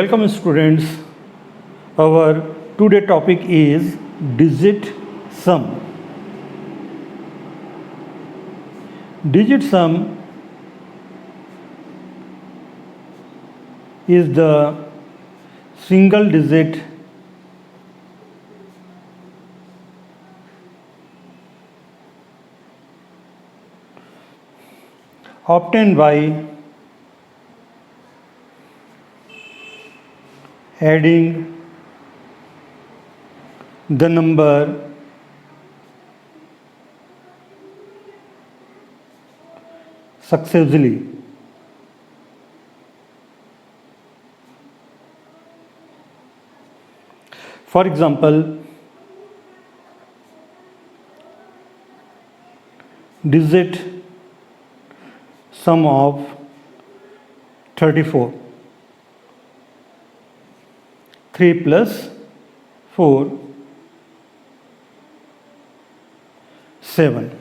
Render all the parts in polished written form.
Welcome students. Our today topic is digit sum. Digit sum is the single digit obtained by adding the number successively. For example, digit sum of 34. 3 plus 4, 7.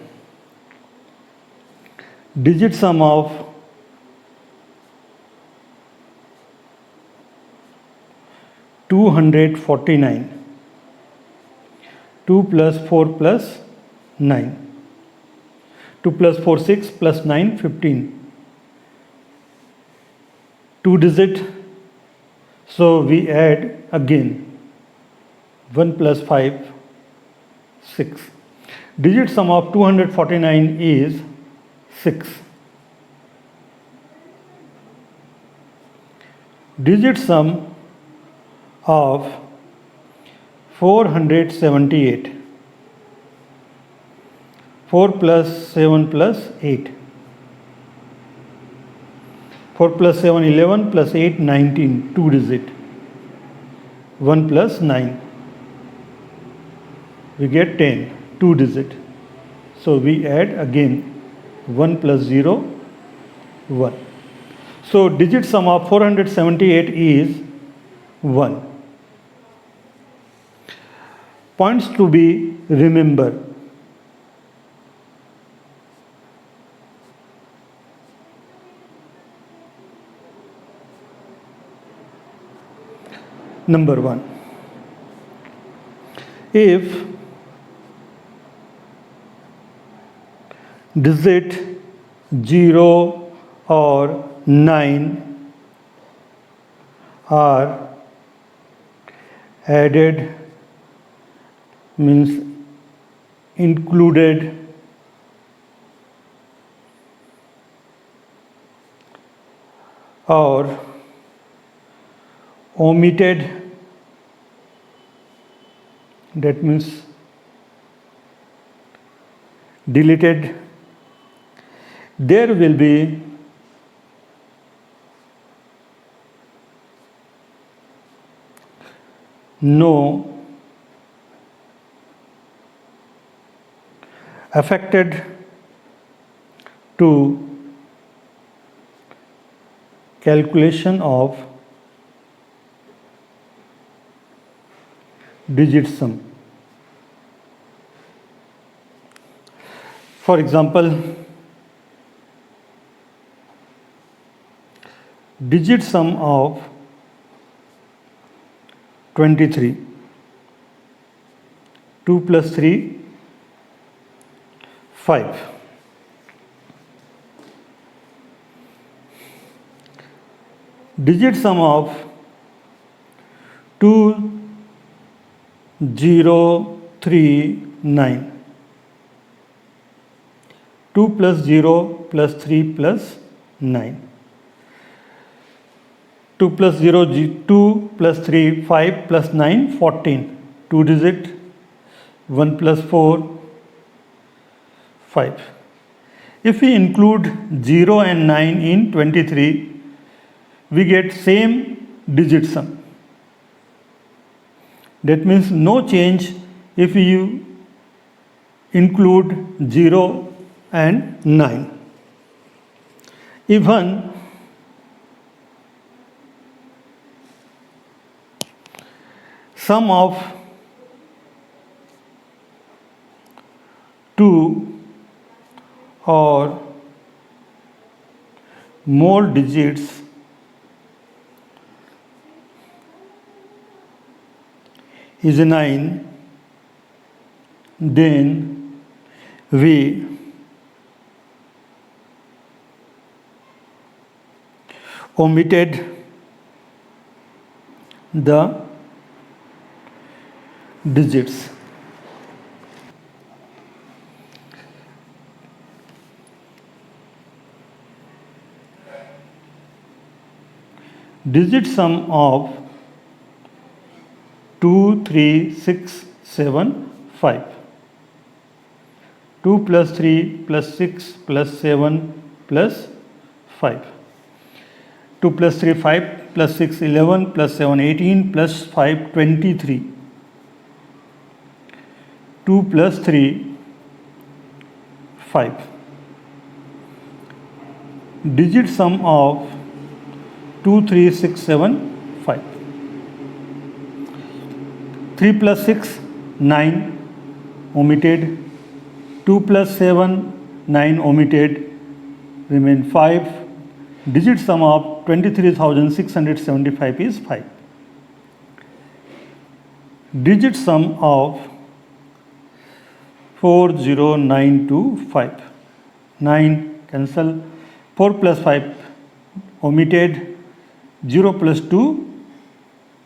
Digit sum of 249. 2 plus 4 plus 9. 2 plus 4 6 plus 9 15. 2 digit, so we add again 1 plus 5 6. Digit sum of 249 is 6. Digit sum of 478. 4 plus 7 plus 8. 4 plus 7 11 plus 8 19. 2 digit. 1 plus 9. We get 10. 2 digit. So we add again 1 plus 0 1. So digit sum of 478 is 1. Points to be remember. Number 1. If digit 0 or 9 are added, means included, or omitted, that means deleted, there will be no affected to calculation of digit sum. For example, digit sum of 23. 2 plus 3 5. Digit sum of 2 0 3 9. 2 plus 0 plus 3 plus 9. 2 plus 0 2 plus 3 5 plus 9 14. 2 digit. 1 plus 4 5. If we include 0 and 9 in 23, we get same digit sum. That means no change if you include 0 and 9. Even sum of 2 or more digits is 9, then we omitted the digits. Digit sum of 2, 3, 6, 7, 5. 2 plus 3 plus 6 plus 7 plus 5. 2 plus 3 5 plus 6 11 plus 7 18 plus 5 23. 2 plus 3 5. Digit sum of 2, 3, 6, 7, 5. 3 plus 6 9 omitted. 2 plus 7 9 omitted, remain 5. Digit sum of 23,675 is 5. Digit sum of 40925. 9 cancel. 4 plus 5 omitted. 0 plus 2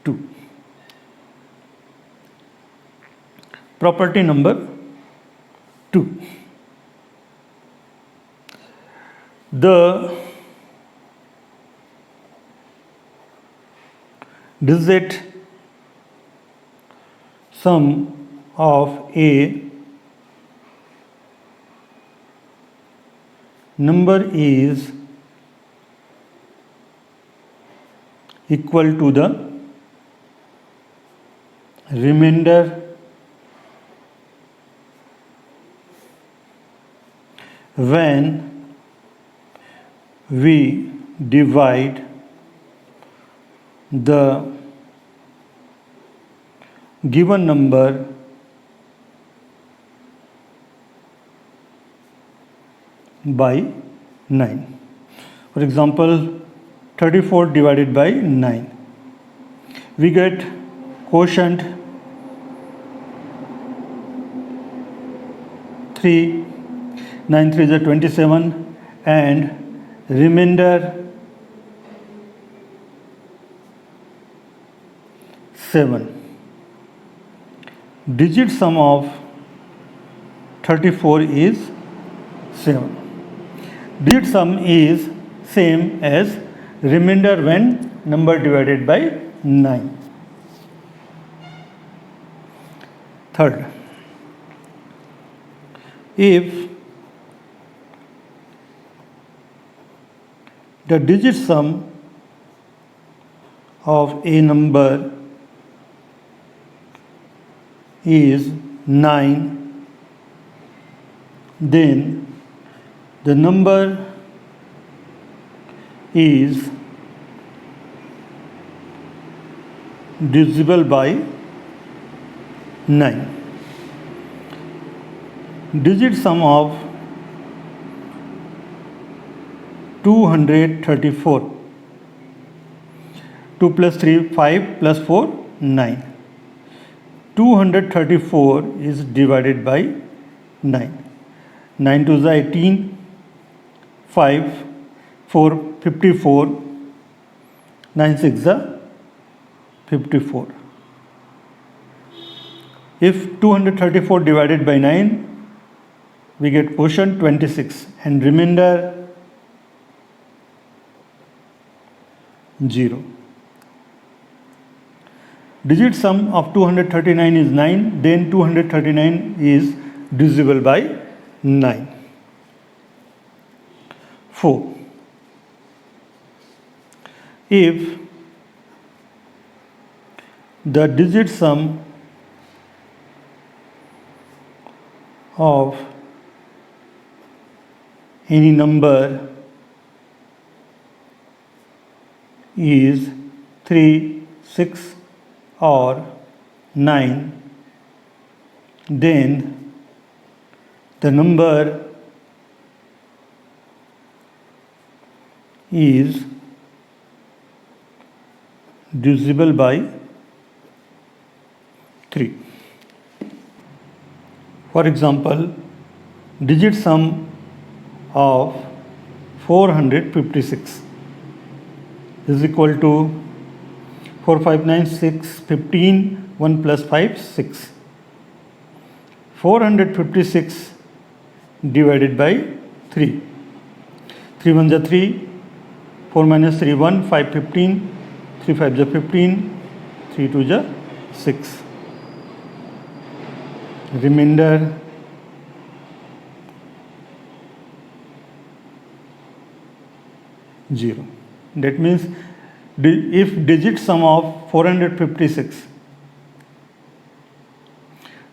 2. Property number 2. The digit sum of a number is equal to the remainder when we divide the given number by 9. For example, 34 divided by 9. We get quotient 3, 9 3 is 27, and remainder 7. Digit sum of 34 is 7. Digit sum is same as remainder when number divided by 9. Third, if the digit sum of a number is 9, then the number is divisible by 9. Digit sum of 234. 2 plus 3 5 plus 4 9. 234 is divided by 9. 9 to the 18, 5, 4, 54, 9 6 the 54. If 234 divided by 9, we get quotient 26 and remainder 0. Digit sum of 239 is 9, then 239 is divisible by 9. 4. If the digit sum of any number is 3, 6 or 9, then the number is divisible by 3. For example, digit sum of 456 is equal to 4, 5, 9, 6, 15, 1 plus 5, 6. 456 divided by 3. 3 1 is 3, 4 minus 3, 1, 5, 15, 3 5 is 15, 3 2 is 6. Remainder 0. That means if digit sum of 456,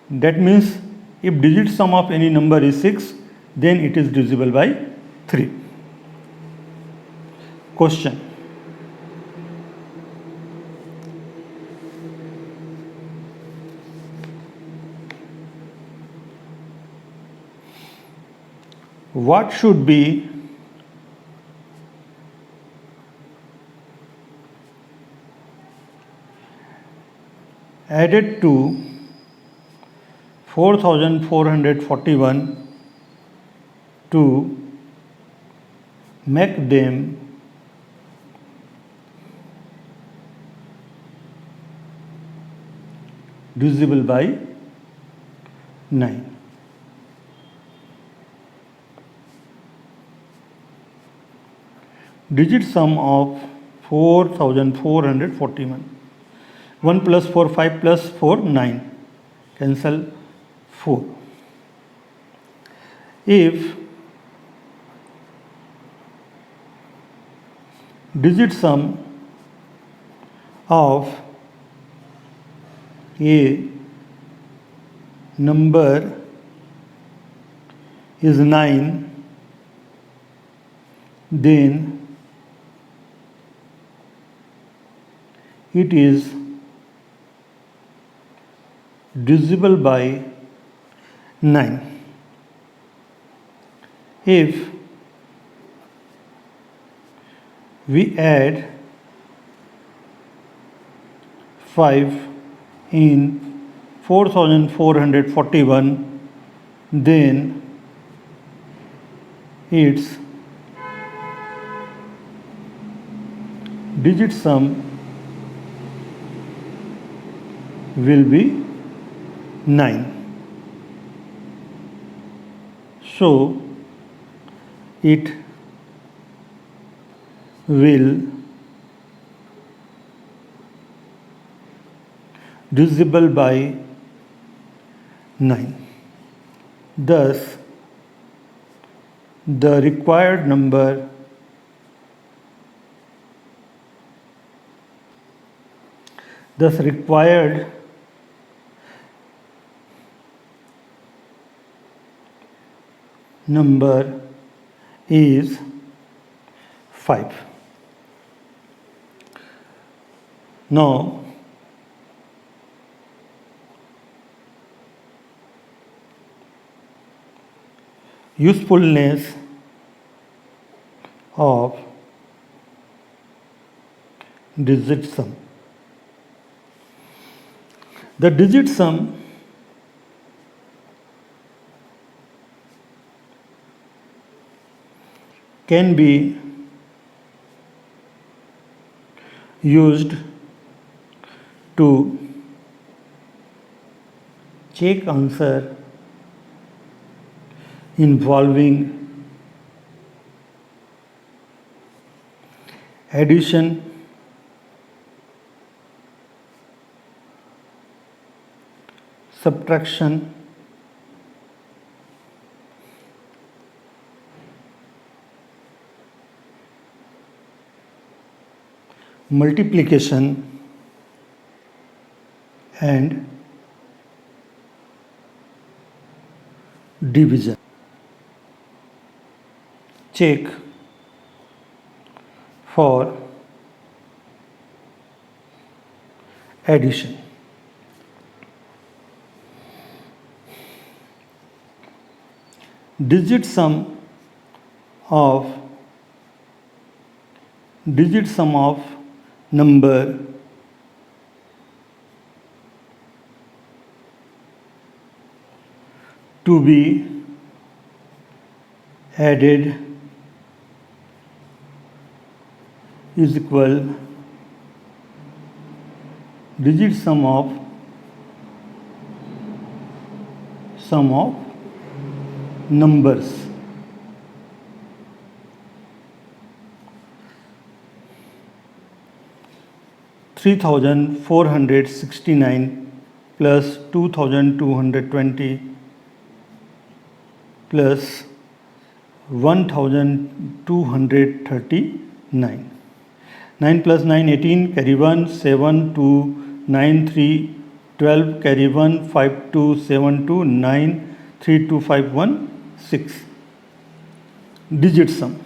that means if digit sum of any number is 6, then it is divisible by 3. Question. What should be added to 4441 to make them divisible by 9? Digit sum of 4441. 1 plus 4, 5 plus 4, 9. Cancel 4. If digit sum of a number is 9, then it is divisible by 9. If we add 5 in 4441, then its digit sum will be 9. So it will divisible by 9. Thus, the required number number is 5. Now, usefulness of digit sum. The digit sum can be used to check answer involving addition, subtraction, multiplication, and division. Check for addition. Digit sum of number to be added is equal digit sum of numbers. Three thousand 469 plus 2220 plus 1239. 9 plus 9 18, carry 1, 7 2 9 3 12, carry 1, 5 2 7 2 9 3 2 5 1 6. Digit sum.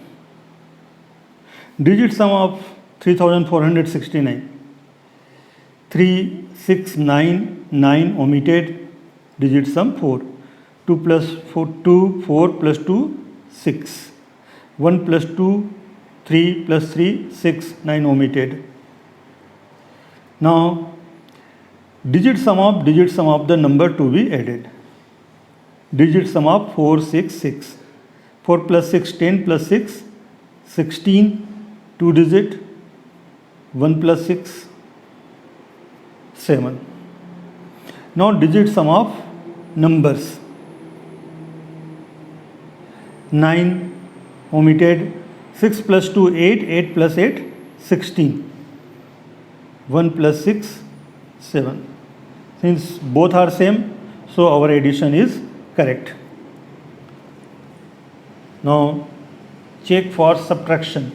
Digit sum of 3469. 3 6 9 9 omitted. Digit sum 4. 2 plus 4 2 4 plus 2 6. 1 plus 2 3 plus 3 6 9 omitted. Now digit sum of the number to be added. Digit sum of 4 6 6. 4 plus 6 10 plus 6 16. 2 digit. 1 plus 6 7. Now digit sum of numbers. 9 omitted. 6 plus 2 8. 8 plus 8 16. 1 plus 6 7. Since both are same, so our addition is correct. Now check for subtraction.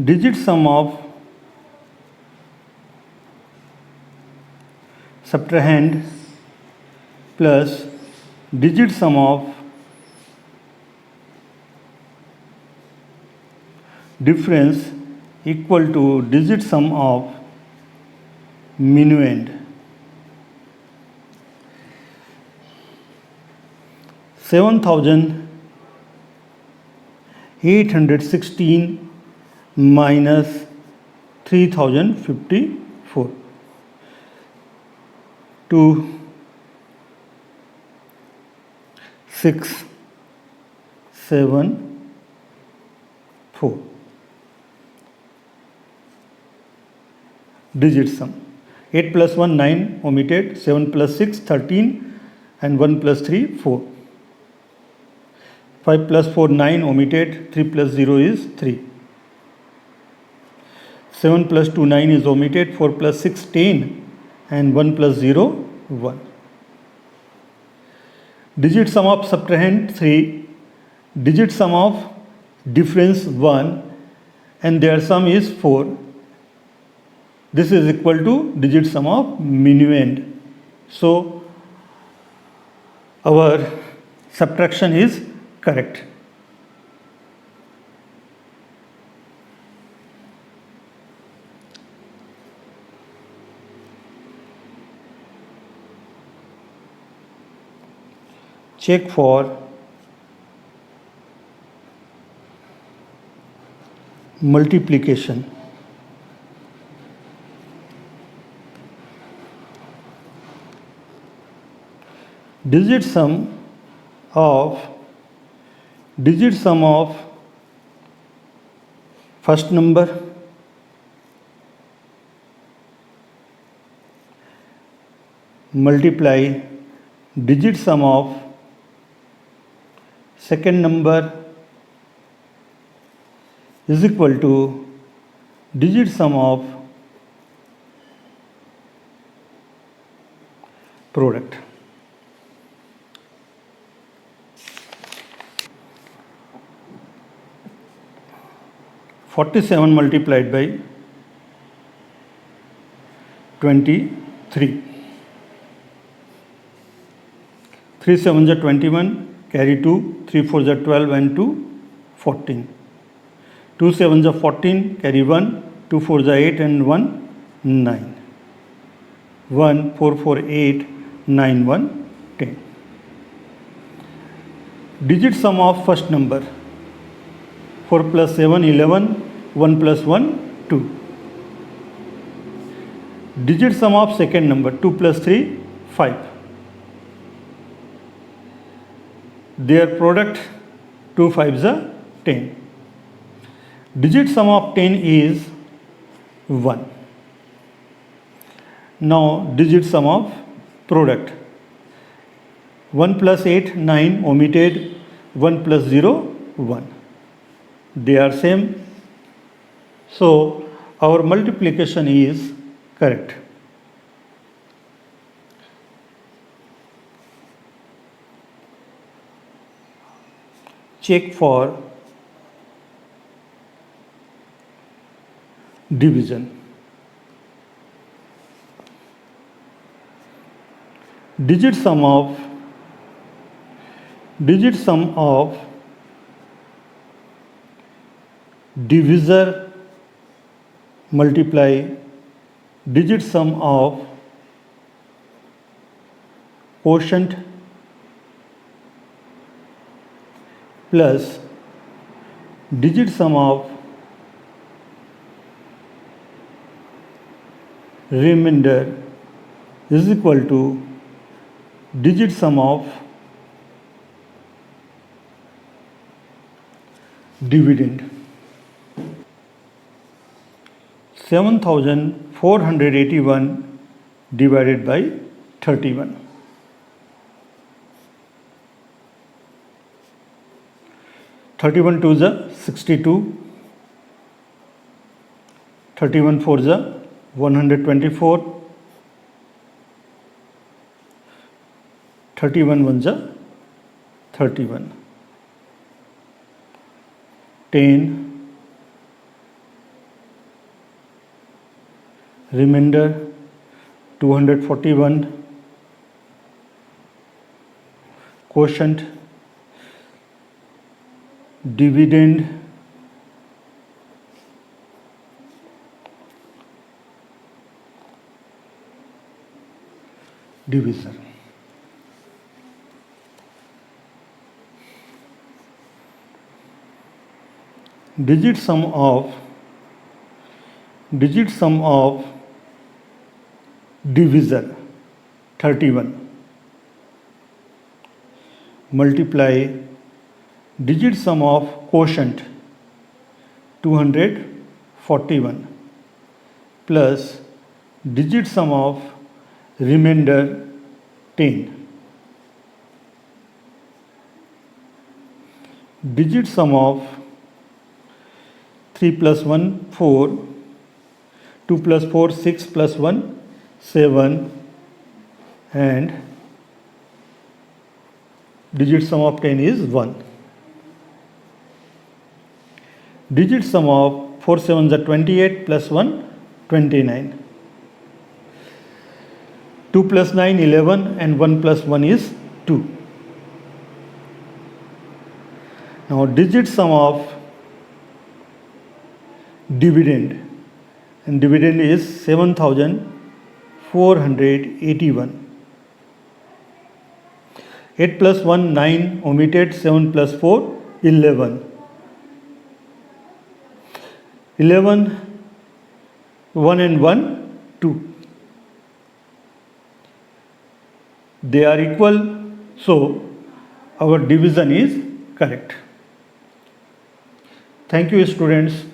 Digit sum of subtrahend plus digit sum of difference equal to digit sum of minuend. 7816 minus 3054 2 6 7 4. Digit sum. 8 plus 1 9 omitted. 7 plus 6 13 and 1 plus 3 4. 5 plus 4 9 omitted. 3 plus 0 is 3. 7 plus 2 9 is omitted. 4 plus 6 10 and 1 plus 0 1. Digit sum of subtrahend 3. Digit sum of difference 1 and their sum is 4. This is equal to digit sum of minuend. So our subtraction is correct. Check for multiplication. Digit sum of first number multiply digit sum of second number is equal to digit sum of product. (47) multiplied by 23. 3 7s are 21, carry 2, 3 4s are 12 and 2 14. 2 sevens are 14, carry 1, 2 fours are 8 and 1, 9. 1, 4, 4, 8, 9, 1, 10. Digit sum of first number. 4 plus 7, 11, 1 plus 1, 2. Digit sum of second number. 2 plus 3, 5. Their product 2 5s are 10. Digit sum of 10 is 1. Now digit sum of product. 1 plus 8, 9, omitted. 1 plus 0, 1. They are same. So our multiplication is correct. Check for division. Digit sum of divisor multiply digit sum of quotient plus digit sum of remainder is equal to digit sum of dividend. 7481 divided by 31. 31 2s are 62. 31 4s are 124. 31 1s are 31. 10. Remainder 241. Quotient dividend divisor. Digit sum of divisor 31 multiply digit sum of quotient 241 plus digit sum of remainder 10. Digit sum of 3 plus 1 4, 2 plus 4 6 plus 1 7 and digit sum of 10 is 1. Digit sum of 4 7s are 28 plus 1 29. 2 plus 9 11 and 1 plus 1 is 2. Now digit sum of dividend, and dividend is 7481. 8 plus 1 9, omitted. 7 plus 4 11. 11 1 and 1 2. They are equal, so our division is correct. Thank you, students.